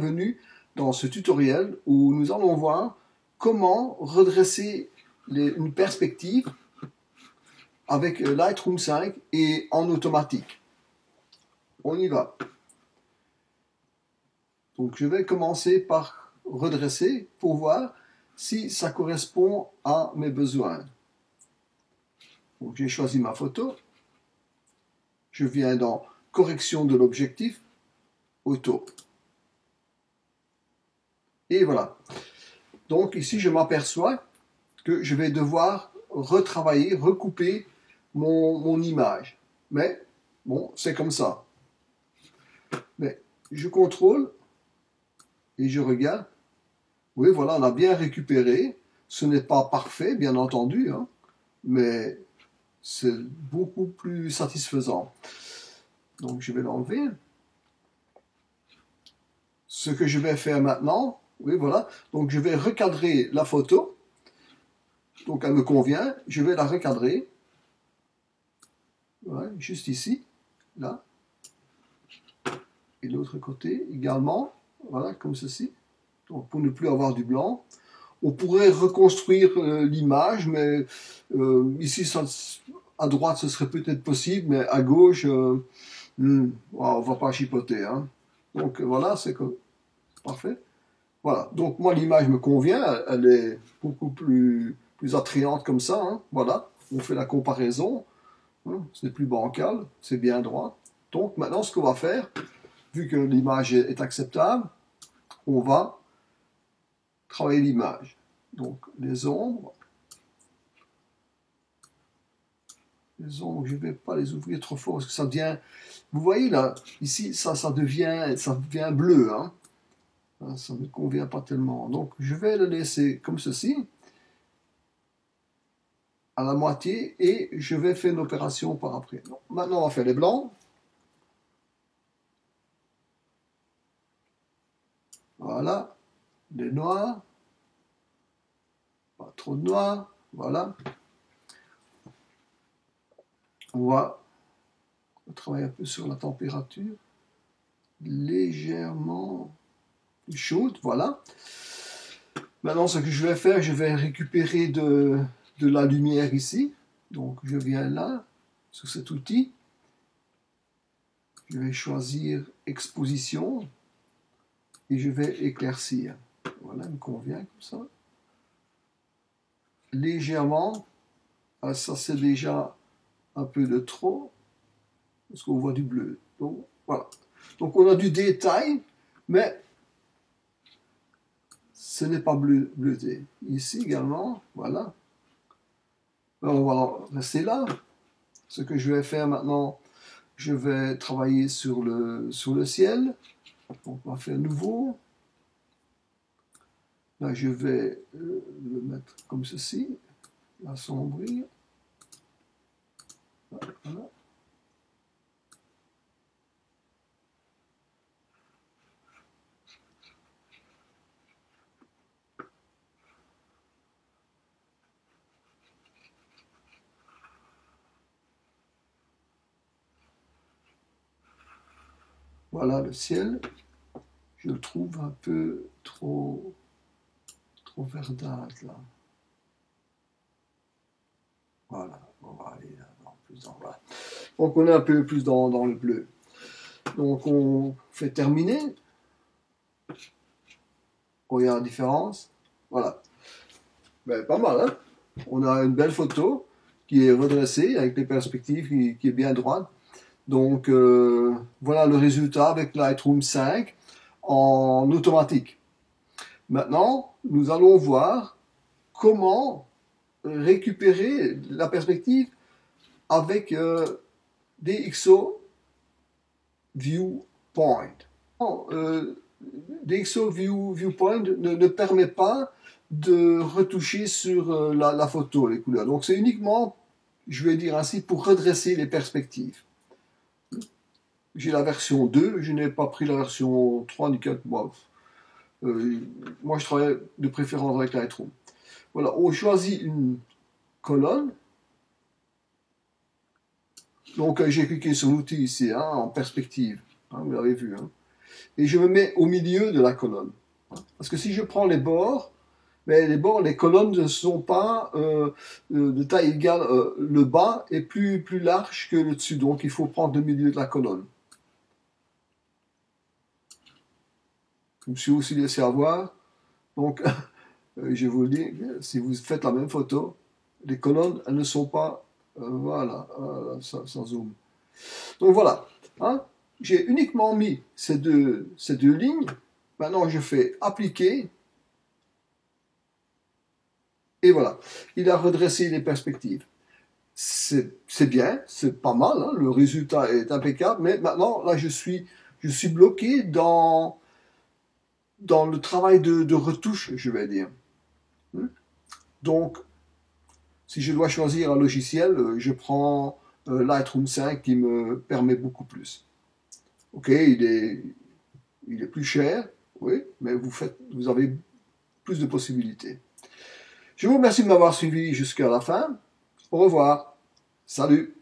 bienvenue dans ce tutoriel où nous allons voir comment redresser une perspective avec Lightroom 5 et en automatique. On y va. Donc je vais commencer par redresser pour voir si ça correspond à mes besoins. Donc j'ai choisi ma photo. Je viens dans correction de l'objectif, auto. Et voilà. Donc ici je m'aperçois que je vais devoir retravailler, recouper mon image. Mais bon, c'est comme ça. Mais je contrôle et je regarde. Oui, voilà, on a bien récupéré. Ce n'est pas parfait, bien entendu, hein, mais c'est beaucoup plus satisfaisant. Donc je vais l'enlever. Ce que je vais faire maintenant, oui, voilà. Donc je vais recadrer la photo. Donc elle me convient. Je vais la recadrer. Ouais, juste ici, là. Et l'autre côté également. Voilà, comme ceci. Donc pour ne plus avoir du blanc. On pourrait reconstruire l'image, mais ici, à droite, ce serait peut-être possible, mais à gauche, on ne va pas chipoter. Hein. Donc voilà, c'est parfait. Voilà, donc moi, l'image me convient, elle est beaucoup plus attrayante comme ça. Hein. Voilà, on fait la comparaison. Hein. Ce n'est plus bancal, c'est bien droit. Donc maintenant, ce qu'on va faire, vu que l'image est acceptable, on va travailler l'image. Donc les ombres, je ne vais pas les ouvrir trop fort parce que ça devient, vous voyez là, ici ça devient bleu, hein. Ça ne me convient pas tellement. Donc je vais le laisser comme ceci, à la moitié, et je vais faire une opération par après. Donc, maintenant on va faire les blancs. Voilà, les noirs. Pas trop de noir, voilà. On va travailler un peu sur la température, légèrement plus chaude, voilà. Maintenant, ce que je vais faire, je vais récupérer de la lumière ici. Donc, je viens là, sur cet outil. Je vais choisir exposition et je vais éclaircir. Voilà, il me convient comme ça. Légèrement, ah, ça c'est déjà un peu de trop, parce qu'on voit du bleu. Donc voilà. Donc on a du détail, mais ce n'est pas bleuté. Ici également, voilà. Alors, on va rester là. Ce que je vais faire maintenant, je vais travailler sur le ciel. Donc on va faire nouveau. Là, je vais le mettre comme ceci, l'assombrir. Voilà. Voilà le ciel. Je le trouve un peu trop verdâtre là. Voilà, on va aller là, plus dans voilà. Donc on est un peu plus dans le bleu. Donc on fait terminer. Regarde la différence. Voilà. Ben, pas mal, hein? On a une belle photo qui est redressée avec les perspectives qui est bien droite. Donc voilà le résultat avec Lightroom 5 en automatique. Maintenant, nous allons voir comment récupérer la perspective avec DxO Viewpoint. DxO Viewpoint ne permet pas de retoucher sur la photo, les couleurs. Donc c'est uniquement, je vais dire ainsi, pour redresser les perspectives. J'ai la version 2, je n'ai pas pris la version 3 ni 4. Moi, je travaille de préférence avec Lightroom. Voilà, on choisit une colonne. Donc j'ai cliqué sur l'outil ici, hein, en perspective. Hein, vous l'avez vu. Hein. et je me mets au milieu de la colonne. Parce que si je prends les bords, mais les colonnes ne sont pas de taille égale. Le bas est plus large que le dessus, donc il faut prendre le milieu de la colonne. Je me suis aussi laissé avoir. Donc, je vous le dis, si vous faites la même photo, les colonnes, elles ne sont pas, voilà, sans zoom. Donc voilà, hein, j'ai uniquement mis ces deux lignes. Maintenant, je fais appliquer. Et voilà, il a redressé les perspectives. C'est bien, c'est pas mal, hein, le résultat est impeccable, mais maintenant, là, je suis bloqué dans le travail de retouche, je vais dire. Donc, si je dois choisir un logiciel, je prends Lightroom 5 qui me permet beaucoup plus. Ok, il est plus cher, oui, mais vous avez plus de possibilités. Je vous remercie de m'avoir suivi jusqu'à la fin. Au revoir. Salut.